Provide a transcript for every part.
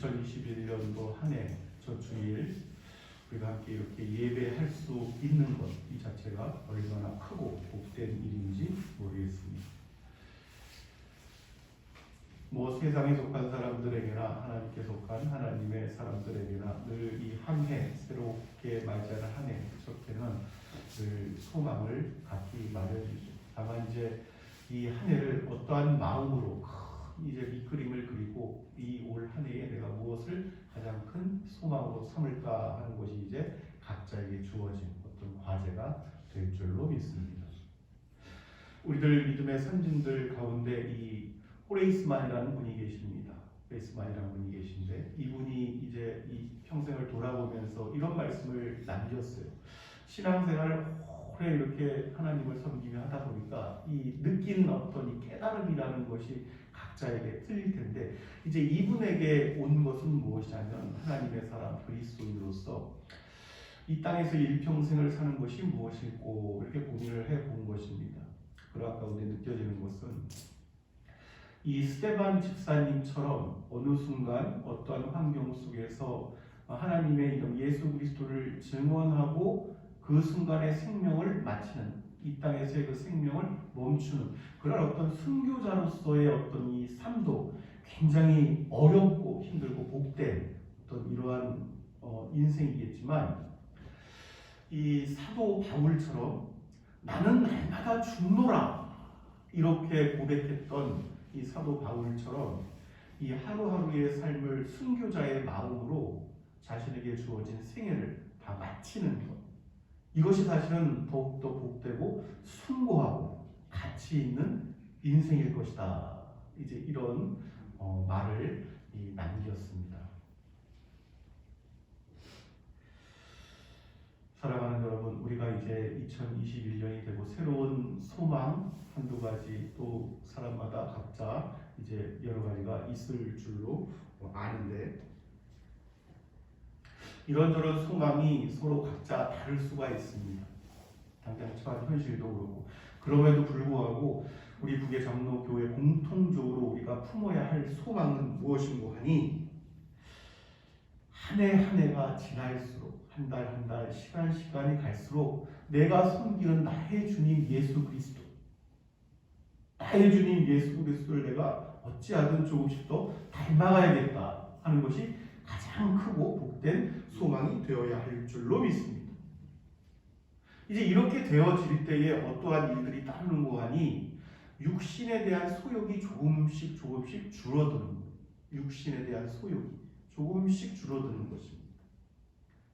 2021년도 한 해 저 주일 우리가 함께 이렇게 예배할 수 있는 것 이 자체가 얼마나 크고 복된 일인지 모르겠습니다. 뭐 세상에 속한 사람들에게나 하나님께 속한 하나님의 사람들에게나 늘 이 한 해 새롭게 맞이하는 한 해 첫해는 늘 소망을 갖기 마련이죠. 다만 이제 이 한 해를 어떠한 마음으로 이제 밑그림을 그리고 이 올 한 해에 내가 무엇을 가장 큰 소망으로 삼을까 하는 것이 이제 각자에게 주어진 어떤 과제가 될 줄로 믿습니다. 우리들 믿음의 선진들 가운데 이 호레이스만이라는 분이 계십니다. 호레이스만이라는 분이 계신데 이분이 이제 이 평생을 돌아보면서 이런 말씀을 남겼어요. 신앙생활을 오래 이렇게 하나님을 섬기며 하다 보니까 이 느끼는 어떤 이 깨달음이라는 것이 각자에게 틀릴 텐데 이제 이분에게 온 것은 무엇이냐면 하나님의 사람 그리스도인으로서 이 땅에서 일평생을 사는 것이 무엇일고 이렇게 고민을 해본 것입니다. 그러한 가운데 느껴지는 것은 이 스테반 집사님처럼 어느 순간 어떠한 환경 속에서 하나님의 이름 예수 그리스도를 증언하고 그 순간의 생명을 마치는 이 땅에서의 그 생명을 멈추는 그런 어떤 순교자로서의 어떤 이 삶도 굉장히 어렵고 힘들고 복된 어떤 이러한 인생이겠지만 이 사도 바울처럼 나는 날마다 죽노라 이렇게 고백했던 이 사도 바울처럼 이 하루하루의 삶을 순교자의 마음으로 자신에게 주어진 생애를 다 마치는 것 이것이 사실은 더욱더 복되고 숭고하고 가치 있는 인생일 것이다. 이제 이런 말을 남겼습니다. 사랑하는 여러분, 우리가 이제 2021년이 되고 새로운 소망 한두 가지 또 사람마다 각자 이제 여러 가지가 있을 줄로 아는데 이런저런 소망이 서로 각자 다를 수가 있습니다. 당장 처한 현실도 그렇고 그럼에도 불구하고 우리 북의 장로교회 공통적으로 우리가 품어야 할 소망은 무엇인고 하니 한 해 한 해가 지날수록 한 달 한 달 시간이 갈수록 내가 섬기는 나의 주님 예수 그리스도 나의 주님 예수 그리스도를 내가 어찌하든 조금씩 더 닮아가야겠다 하는 것이 가장 크고 복된 소망이 되어야 할 줄로 믿습니다. 이제 이렇게 되어질 때에 어떠한 일들이 따르는고 하니 육신에 대한 소욕이 조금씩 줄어드는 거예요. 육신에 대한 소욕이 조금씩 줄어드는 것입니다.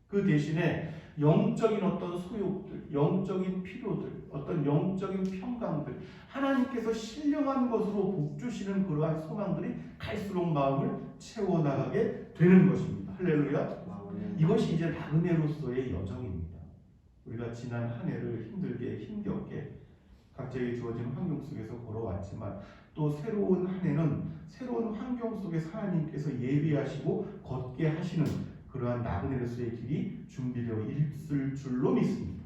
그 대신에 영적인 어떤 소욕들, 영적인 필요들, 어떤 영적인 평강들, 하나님께서 신령한 것으로 복주시는 그러한 소망들이 갈수록 마음을 채워나가게 되는 것입니다. 할렐루야. 이것이 이제 나그네로서의 여정입니다. 우리가 지난 한 해를 힘들게 힘겹게 각자에게 주어진 환경 속에서 걸어왔지만 또 새로운 한 해는 새로운 환경 속에서 하나님께서 예비하시고 걷게 하시는 그러한 나그네로서의 길이 준비되어 있을 줄로 믿습니다.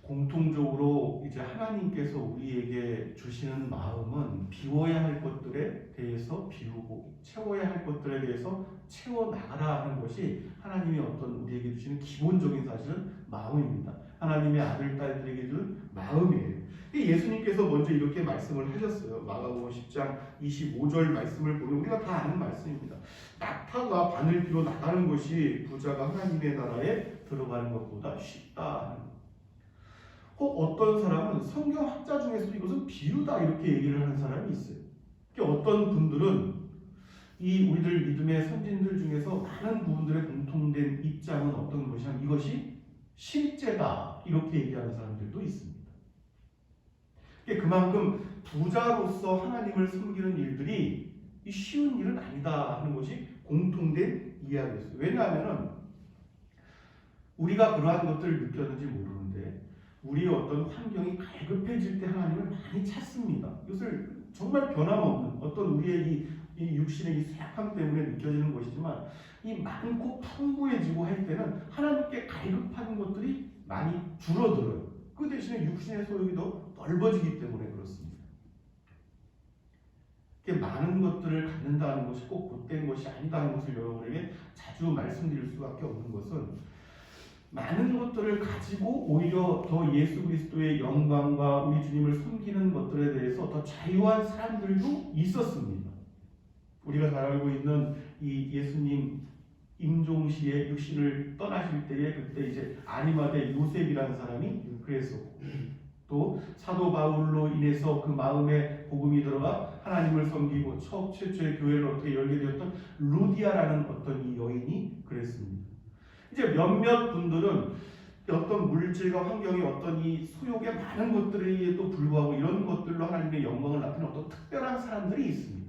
공통적으로 이제 하나님께서 우리에게 주시는 마음은 비워야 할 것들에 대해서 비우고 채워야 할 것들에 대해서 채워나가라 하는 것이 하나님의 어떤 우리에게 주시는 기본적인 사실은 마음입니다. 하나님의 아들, 딸들에게 준 마음이에요. 예수님께서 먼저 이렇게 말씀을 하셨어요. 마가복음 10장 25절 말씀을 보면 우리가 다 아는 말씀입니다. 낙타가 바늘 뒤로 나가는 것이 부자가 하나님의 나라에 들어가는 것보다 쉽다 하는 것. 어떤 사람은 성경학자 중에서도 이것은 비유다 이렇게 얘기를 하는 사람이 있어요. 어떤 분들은 이 우리들 믿음의 선진들 중에서 많은 부분들의 공통된 입장은 어떤 것이냐면 이것이 실제다 이렇게 얘기하는 사람들도 있습니다. 그만큼 부자로서 하나님을 섬기는 일들이 쉬운 일은 아니다 하는 것이 공통된 이야기였어요. 왜냐하면 우리가 그러한 것들을 느꼈는지 모르는데 우리의 어떤 환경이 갈급해질 때 하나님을 많이 찾습니다. 이것을 정말 변함없는 어떤 우리의 이 육신의 이 쇠약함 때문에 느껴지는 것이지만 이 많고 풍부해지고 할 때는 하나님께 갈급한 것들이 많이 줄어들어요. 그 대신에 육신의 소욕이 더 넓어지기 때문에 그렇습니다. 많은 것들을 갖는다는 것이 꼭 못된 것이 아니다는 것을 여러분에게 자주 말씀드릴 수밖에 없는 것은, 많은 것들을 가지고 오히려 더 예수 그리스도의 영광과 우리 주님을 섬기는 것들에 대해서 더 자유한 사람들도 있었습니다. 우리가 잘 알고 있는 이 예수님 임종시에 육신을 떠나실 때에 그때 이제 아리마대 요셉이라는 사람이 그랬었고, 또 사도 바울로 인해서 그 마음에 복음이 들어가 하나님을 섬기고 최초의 교회를 어떻게 열게 되었던 루디아라는 어떤 이 여인이 그랬습니다. 이제 몇몇 분들은 어떤 물질과 환경이 어떤 이 소욕의 많은 것들에도 불구하고 이런 것들로 하나님의 영광을 나타내는 어떤 특별한 사람들이 있습니다.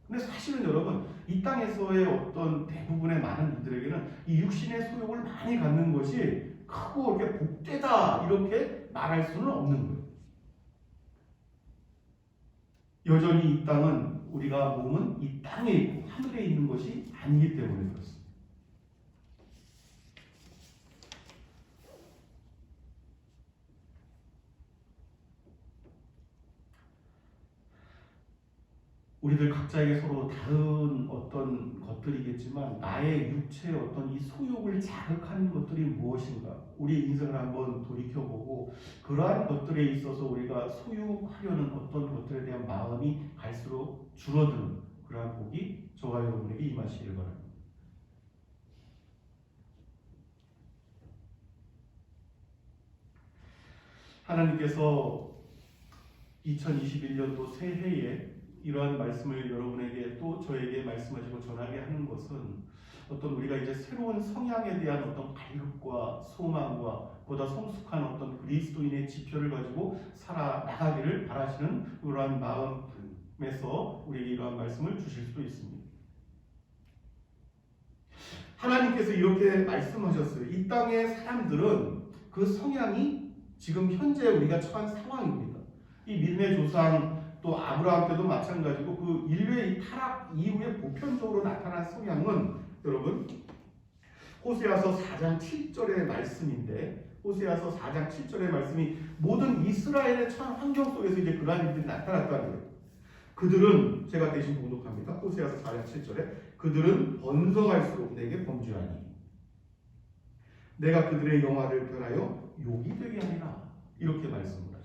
근데 사실은 여러분, 이 땅에서의 어떤 대부분의 많은 이들에게는 이 육신의 소욕을 많이 갖는 것이 크고 이렇게 복되다 이렇게 말할 수는 없는 거예요. 여전히 이 땅은, 우리가 몸은 이 땅에 있고 하늘에 있는 것이 아니기 때문에 그렇습니다. 우리들 각자에게 서로 다른 어떤 것들이겠지만, 나의 육체의 어떤 이 소욕을 자극하는 것들이 무엇인가, 우리 인생을 한번 돌이켜보고 그러한 것들에 있어서 우리가 소유하려는 어떤 것들에 대한 마음이 갈수록 줄어드는 그러한 복이 저와 여러분에게 임하시길 바랍니다. 하나님께서 2021년도 새해에 이러한 말씀을 여러분에게 또 저에게 말씀하시고 전하게 하는 것은, 어떤 우리가 이제 새로운 성향에 대한 어떤 갈급과 소망과 보다 성숙한 어떤 그리스도인의 지표를 가지고 살아나가기를 바라시는 그러한 마음에서 우리에게 이러한 말씀을 주실 수도 있습니다. 하나님께서 이렇게 말씀하셨어요. 이 땅의 사람들은 그 성향이 지금 현재 우리가 처한 상황입니다. 이 믿음의 조상 또 아브라함 때도 마찬가지고 그 인류의 타락 이후에 보편적으로 나타난 성향은, 여러분, 호세아서 4장 7절의 말씀인데, 호세아서 4장 7절의 말씀이 모든 이스라엘의 처한 환경 속에서 이제 그러한 일들이 나타났다는 거예요. 그들은, 제가 대신 봉독합니다. 호세아서 4장 7절에 그들은 번성할수록 내게 범죄하니 내가 그들의 영화를 변하여 욕이 되게 하리라, 이렇게 말씀을 하셨어요.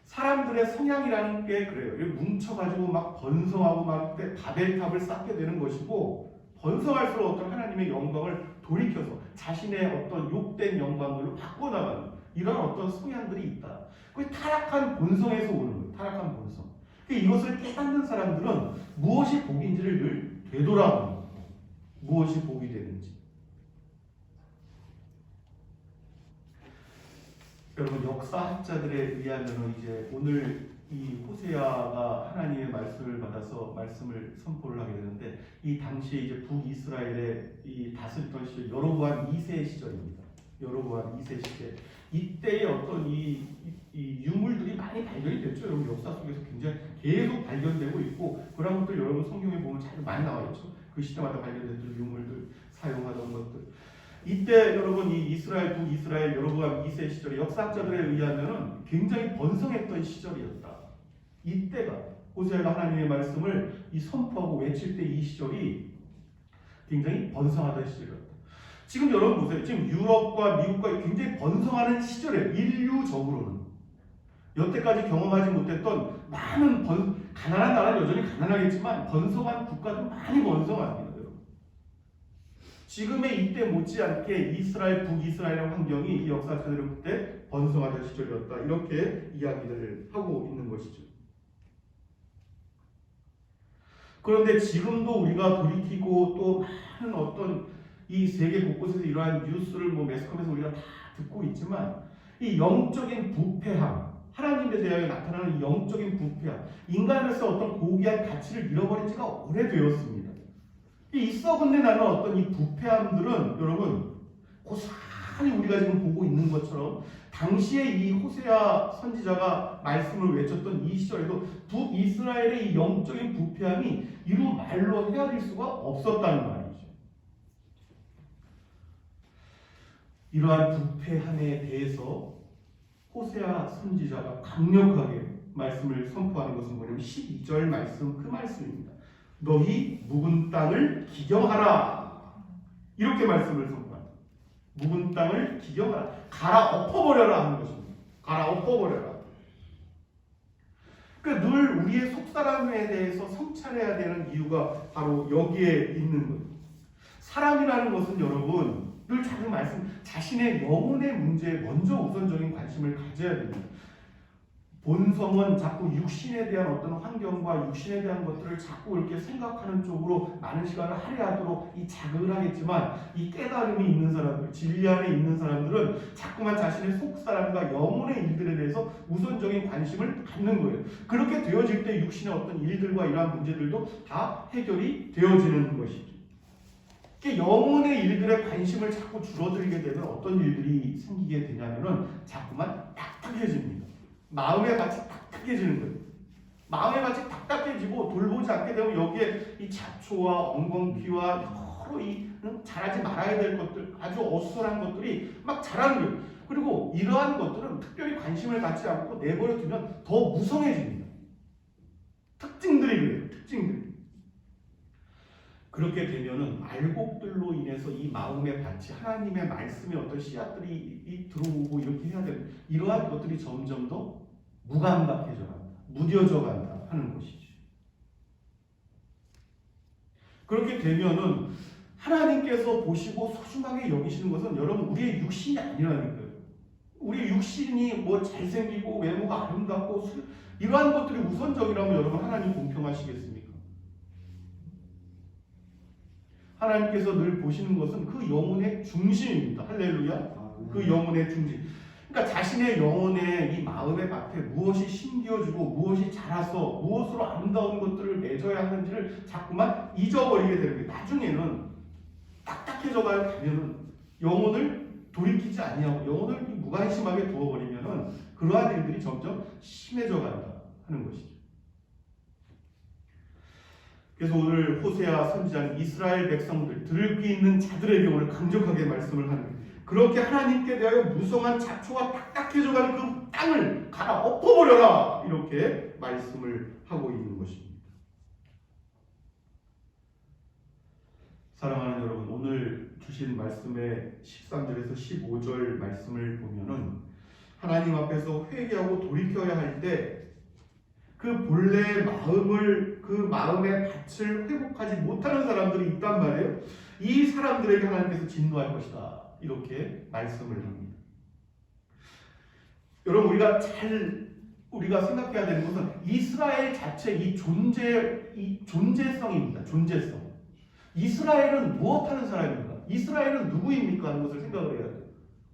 사람들의 성향이라는 게 그래요. 뭉쳐가지고 막 번성하고 막 바벨탑을 쌓게 되는 것이고, 번성할수록 어떤 하나님의 영광을 돌이켜서 자신의 어떤 욕된 영광으로 바꿔나가는 이런 어떤 성향들이 있다. 그 타락한 본성에서 오는 거예요. 타락한 본성. 이것을 깨닫는 사람들은 무엇이 복인지를 늘 되돌아보는 거예요. 무엇이 복이 되는지. 여러분, 역사학자들에 의하면 이제 오늘 이 호세아가 하나님의 말씀을 받아서 말씀을 선포를 하게 되는데, 이 당시에 이제 북이스라엘의 이 다스리던 시절, 여로보암 2세 시절입니다. 여로보암 2세 시대. 이때의 어떤 이 유물들이 많이 발견이 됐죠. 여러분, 역사 속에서 굉장히 계속 발견되고 있고, 그런 것들 여러분 성경에 보면 잘 많이 나와 있죠. 그 시대마다 발견됐던 유물들, 사용하던 것들. 이때 여러분, 이 이스라엘, 북이스라엘 여로보암 2세 시절에 역사학자들에 의하면 굉장히 번성했던 시절이었다. 이때가 호세아가 하나님의 말씀을 이 선포하고 외칠 때 이 시절이 굉장히 번성하던 시절이었다. 지금 여러분 보세요. 지금 유럽과 미국과 굉장히 번성하는 시절에 인류적으로는 여태까지 경험하지 못했던 많은 가난한 나라는 여전히 가난하겠지만 번성한 국가도 많이 번성합니다. 지금의 이때 못지않게 이스라엘, 북이스라엘 환경이 이 역사적으로 그때 번성하던 시절이었다. 이렇게 이야기를 하고 있는 것이죠. 그런데 지금도 우리가 돌이키고 또 많은 어떤 이 세계 곳곳에서 이러한 뉴스를 매스컴에서 우리가 다 듣고 있지만, 이 영적인 부패함, 하나님에 대하여 나타나는 영적인 부패함, 인간으로서 어떤 고귀한 가치를 잃어버린 지가 오래되었습니다. 이 썩은내 나는 어떤 이 부패함들은 여러분, 고스란히 우리가 지금 보고 있는 것처럼 당시에 이 호세아 선지자가 말씀을 외쳤던 이 시절에도 북이스라엘의 이 영적인 부패함이 이루 말로 헤아릴 수가 없었다는 말이죠. 이러한 부패함에 대해서 호세아 선지자가 강력하게 말씀을 선포하는 것은 뭐냐면 12절 말씀 그 말씀입니다. 너희 묵은 땅을 기경하라. 이렇게 말씀을 선포합니다. 묵은 땅을 기경하라. 갈아 엎어버려라 하는 것입니다. 갈아 엎어버려라. 그러니까 늘 우리의 속사람에 대해서 성찰해야 되는 이유가 바로 여기에 있는 거예요. 사람이라는 것은 여러분 늘 자주 자신의 영혼의 문제에 먼저 우선적인 관심을 가져야 됩니다. 본성은 자꾸 육신에 대한 어떤 환경과 육신에 대한 것들을 자꾸 이렇게 생각하는 쪽으로 많은 시간을 할애하도록 이 자극을 하겠지만, 이 깨달음이 있는 사람들, 진리 안에 있는 사람들은 자꾸만 자신의 속사람과 영혼의 일들에 대해서 우선적인 관심을 갖는 거예요. 그렇게 되어질 때 육신의 어떤 일들과 이러한 문제들도 다 해결이 되어지는 것이죠. 영혼의 일들에 관심을 자꾸 줄어들게 되면 어떤 일들이 생기게 되냐면은 자꾸만 딱딱해집니다. 마음의 밭이 딱딱해지는 거예요. 마음의 밭이 딱딱해지고 돌보지 않게 되면 여기에 이 잡초와 엉겅퀴와 여러 이 자라지 말아야 될 것들, 아주 어수선한 것들이 막 자라는 거예요. 그리고 이러한 것들은 특별히 관심을 갖지 않고 내버려 두면 더 무성해집니다. 특징들이 그래요. 특징들. 그렇게 되면은 알곡들로 인해서 이 마음의 밭이 하나님의 말씀의 어떤 씨앗들이 들어오고 이렇게 해야 되는 이러한 것들이 점점 더 무감각해져 간다, 무뎌져 간다 하는 것이죠. 그렇게 되면은 하나님께서 보시고 소중하게 여기시는 것은 여러분 우리의 육신이 아니라는 거예요. 우리 육신이 뭐 잘생기고 외모가 아름답고 이러한 것들이 우선적이라면 여러분 하나님 공평하시겠습니까? 하나님께서 늘 보시는 것은 그 영혼의 중심입니다. 할렐루야. 그 영혼의 중심. 그러니까 자신의 영혼의 이 마음의 밭에 무엇이 심겨주고 무엇이 자라서 무엇으로 아름다운 것들을 맺어야 하는지를 자꾸만 잊어버리게 되는 거예요. 나중에는 딱딱해져 가면은 영혼을 돌이키지 아니하고 영혼을 무관심하게 두어버리면은 그러한 일들이 점점 심해져 간다 하는 것이죠. 그래서 오늘 호세아 선지자는 이스라엘 백성들, 들기 있는 자들에게 오늘 강력하게 말씀을 하는 거예요. 그렇게 하나님께 대하여 무성한 잡초가 딱딱해져가는 그 땅을 갈아 엎어버려라, 이렇게 말씀을 하고 있는 것입니다. 사랑하는 여러분, 오늘 주신 말씀의 13절에서 15절 말씀을 보면은 하나님 앞에서 회개하고 돌이켜야 할 때 그 본래의 마음을, 그 마음의 밭을 회복하지 못하는 사람들이 있단 말이에요. 이 사람들에게 하나님께서 진노할 것이다, 이렇게 말씀을 합니다. 여러분, 우리가 생각해야 되는 것은 이스라엘 자체 이 존재성입니다. 존재성. 이스라엘은 무엇하는 사람입니까? 이스라엘은 누구입니까? 하는 것을 생각을 해야 돼요.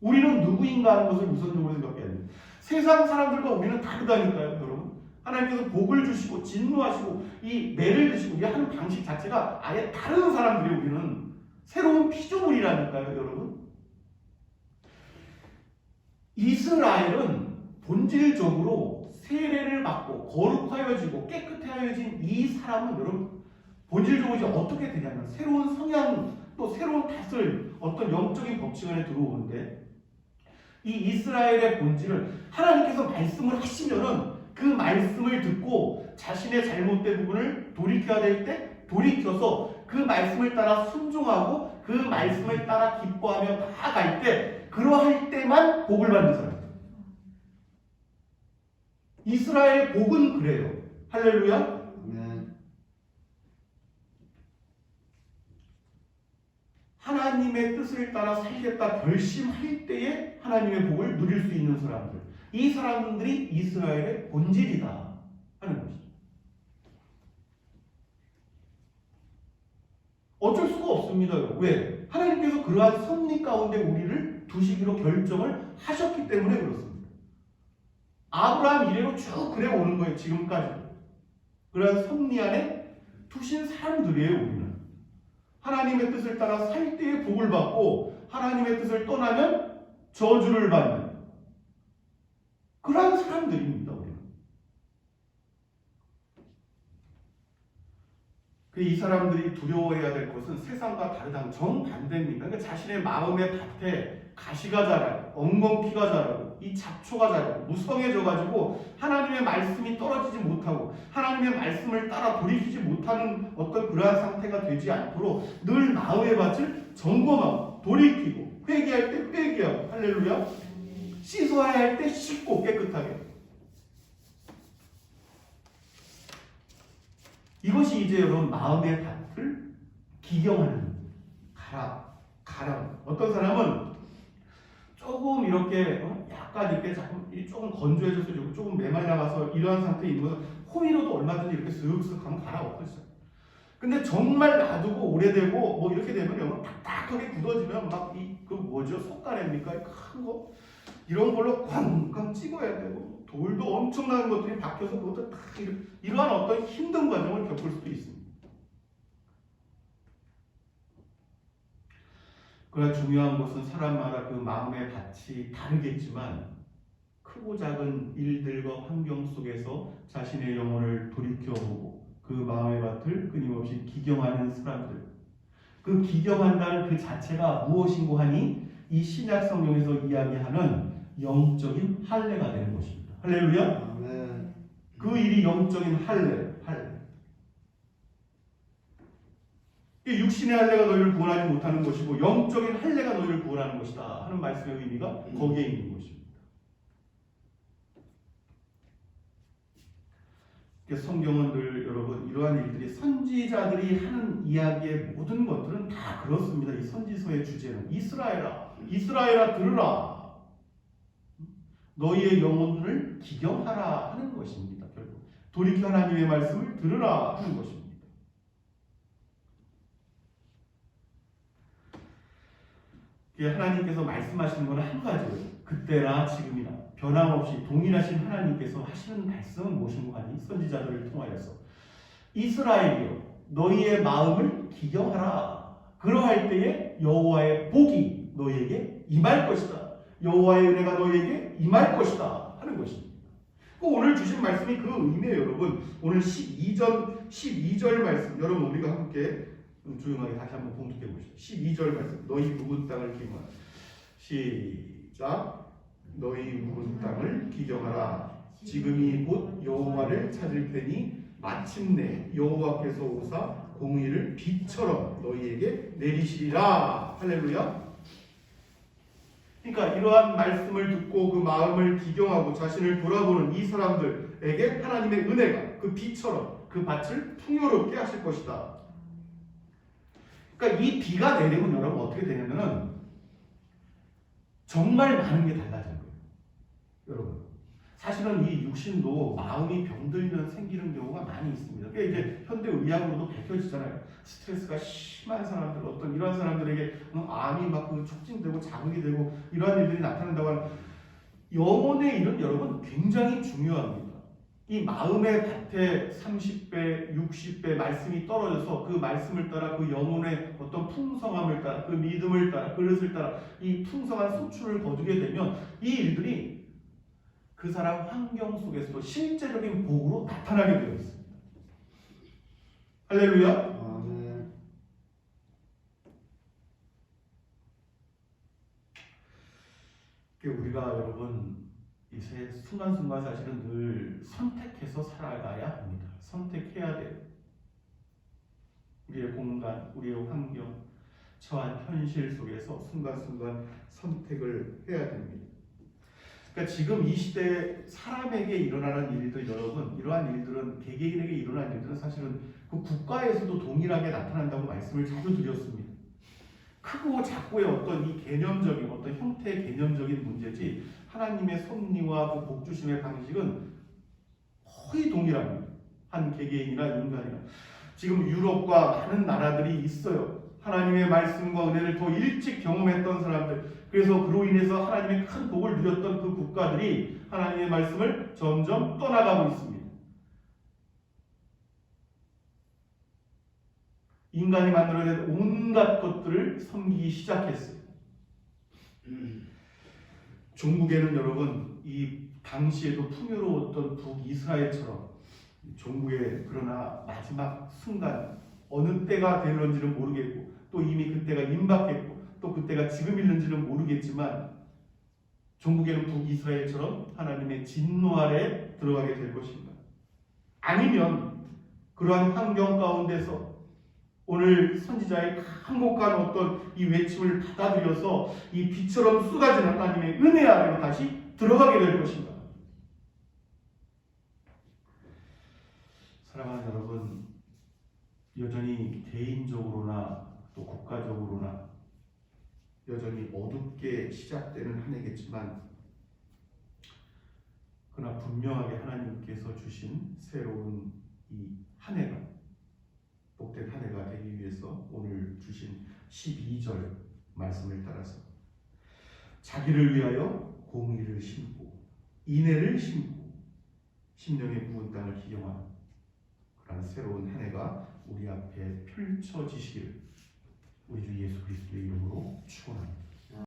우리는 누구인가 하는 것을 우선적으로 생각해야 돼요. 세상 사람들과 우리는 다르다니까요, 여러분. 하나님께서 복을 주시고 진노하시고 이 매를 드시고 이 하는 방식 자체가 아예 다른 사람들이, 우리는 새로운 피조물이라니까요, 여러분. 이스라엘은 본질적으로 세례를 받고 거룩하여지고 깨끗하여진 이 사람은 여러분 본질적으로 이제 어떻게 되냐면 새로운 성향, 또 새로운 다스림, 어떤 영적인 법칙 안에 들어오는데, 이 이스라엘의 본질은 하나님께서 말씀을 하시면은 그 말씀을 듣고 자신의 잘못된 부분을 돌이켜야 될 때 돌이켜서 그 말씀을 따라 순종하고 그 말씀을 따라 기뻐하며 나아갈 때, 그러할 때만 복을 받는 사람입니다. 이스라엘의 복은 그래요. 할렐루야. 하나님의 뜻을 따라 살겠다 결심할 때에 하나님의 복을 누릴 수 있는 사람들, 이 사람들이 이스라엘의 본질이다 하는 것이죠. 어쩔 수가 없습니다. 왜? 하나님께서 그러한 섭리 가운데 우리를 두시기로 결정을 하셨기 때문에 그렇습니다. 아브라함 이래로 쭉 그래 오는 거예요. 지금까지. 그러한 섭리 안에 두신 사람들이에요. 우리는 하나님의 뜻을 따라 살 때에 복을 받고 하나님의 뜻을 떠나면 저주를 받는 그러한 사람들입니다. 우리는. 이 사람들이 두려워해야 될 것은 세상과 다르다는 정반대입니다. 그러니까 자신의 마음의 밭에 가시가 자라고 엉겅퀴가 자라고 이 잡초가 자라고 무성해져가지고 하나님의 말씀이 떨어지지 못하고 하나님의 말씀을 따라 돌이키지 못하는 어떤 그러한 상태가 되지 않도록 늘 마음의 밭을 점검하고 돌이키고 회개할 때 회개하고 할렐루야 씻어야 할 때 씻고 깨끗하게 이것이 이제 여러분 마음의 밭을 기경하는 가라. 어떤 사람은 조금 이렇게 약간 이렇게 조금 건조해져서 조금 메말라가서 이러한 상태에 있는 것은 호미로도 얼마든지 이렇게 슥슥 하면 갈아 엎어져요. 근데 정말 놔두고 오래되고 뭐 이렇게 되면 딱딱하게 굳어지면 막 그 뭐죠 속가래입니까 큰 거 이런 걸로 꽝꽝 찍어야 되고 돌도 엄청난 것들이 박혀서 그것도 딱 이러한 어떤 힘든 과정을 겪을 수도 있습니다. 그러나 중요한 것은 사람마다 그 마음의 밭이 다르겠지만 크고 작은 일들과 환경 속에서 자신의 영혼을 돌이켜보고 그 마음의 밭을 끊임없이 기경하는 사람들 그 기경한다는 그 자체가 무엇인고 하니 이 신약 성경에서 이야기하는 영적인 할례가 되는 것입니다. 할렐루야? 아멘. 그 일이 영적인 할례. 육신의 할례가 너희를 구원하지 못하는 것이고 영적인 할례가 너희를 구원하는 것이다 하는 말씀의 의미가 거기에 있는 것입니다. 성경은 늘 여러분 이러한 일들이 선지자들이 하는 이야기의 모든 것들은 다 그렇습니다. 이 선지서의 주제는 이스라엘아 들으라 너희의 영혼을 기경하라 하는 것입니다. 결국 돌이켜 하나님의 말씀을 들으라 하는 것입니다. 하나님께서 말씀하시는 것은 한 가지예요. 그때나 지금이나 변함없이 동일하신 하나님께서 하시는 말씀은 무엇인고 하니 선지자들을 통하여서 이스라엘이여 너희의 마음을 기경하라. 그러할 때에 여호와의 복이 너희에게 임할 것이다. 여호와의 은혜가 너희에게 임할 것이다 하는 것입니다. 오늘 주신 말씀이 그 의미예요. 여러분 오늘 12절 말씀 여러분 우리가 함께 조용하게 다시 한번 봉독해 보시죠. 12절 말씀 너희 묵은 땅을 기경하라. 시작. 너희 묵은 땅을 기경하라. 지금이 곧 여호와를 찾을 테니 마침내 여호와께서 오사 공의를 비처럼 너희에게 내리시리라. 할렐루야. 그러니까 이러한 말씀을 듣고 그 마음을 기경하고 자신을 돌아보는 이 사람들에게 하나님의 은혜가 그 비처럼 그 밭을 풍요롭게 하실 것이다. 그러니까 이 비가 내리면 여러분 어떻게 되냐면은 정말 많은 게 달라진 거예요. 여러분 사실은 이 육신도 마음이 병들면 생기는 경우가 많이 있습니다. 그게 이제 현대 의학으로도 밝혀지잖아요. 스트레스가 심한 사람들, 어떤 이런 사람들에게 암이 막 그 촉진되고 자극이 되고 이러한 일들이 나타난다고 하는 영혼의 일은 여러분 굉장히 중요합니다. 이 마음의 밭에 30배, 60배 말씀이 떨어져서 그 말씀을 따라 그 영혼의 어떤 풍성함을 따라 그 믿음을 따라 그릇을 따라 이 풍성한 소출을 거두게 되면 이 일들이 그 사람 환경 속에서도 실제적인 복으로 나타나게 되어 있습니다. 할렐루야. 아멘. 우리가 여러분 이제 순간순간 사실은 늘 선택해서 살아가야 합니다. 선택해야 돼요. 우리의 공간, 우리의 환경, 처한 현실 속에서 순간순간 선택을 해야 됩니다. 그러니까 지금 이 시대에 사람에게 일어나는 일들 여러분 이러한 일들은 개개인에게 일어나는 일들은 사실은 그 국가에서도 동일하게 나타난다고 말씀을 자주 드렸습니다. 크고 작고의 어떤 이 개념적인 어떤 형태의 개념적인 문제지 하나님의 섭리와 그 복주심의 방식은 거의 동일합니다. 한 개개인이나 인간이나 지금 유럽과 많은 나라들이 있어요. 하나님의 말씀과 은혜를 더 일찍 경험했던 사람들 그래서 그로 인해서 하나님의 큰 복을 누렸던 그 국가들이 하나님의 말씀을 점점 떠나가고 있습니다. 인간이 만들어낸 온갖 것들을 섬기기 시작했어요. 종국에는 여러분 이 당시에도 풍요로웠던 북이스라엘처럼 종국에 그러나 마지막 순간 어느 때가 될런지는 모르겠고 또 이미 그때가 임박했고 또 그때가 지금일는지는 모르겠지만 종국에는 북이스라엘처럼 하나님의 진노 아래 들어가게 될 것인가? 아니면 그러한 환경 가운데서 오늘 선지자의 한곡한 어떤 이 외침을 받아들여서 이 비처럼 쏟아지는 하나님의 은혜 아래로 다시 들어가게 될 것인가? 사랑하는 여러분, 여전히 개인적으로나 또 국가적으로나 여전히 어둡게 시작되는 한 해겠지만, 그러나 분명하게 하나님께서 주신 새로운 이 한 해가, 복된 한 해가 되기 위해서 오늘 주신 12절 말씀을 따라서 자기를 위하여 공의를 심고 인애를 심고 심령의 부은 땅을 기경하는 그런 새로운 한 해가 우리 앞에 펼쳐지시기를 우리 주 예수 그리스도의 이름으로 축원합니다.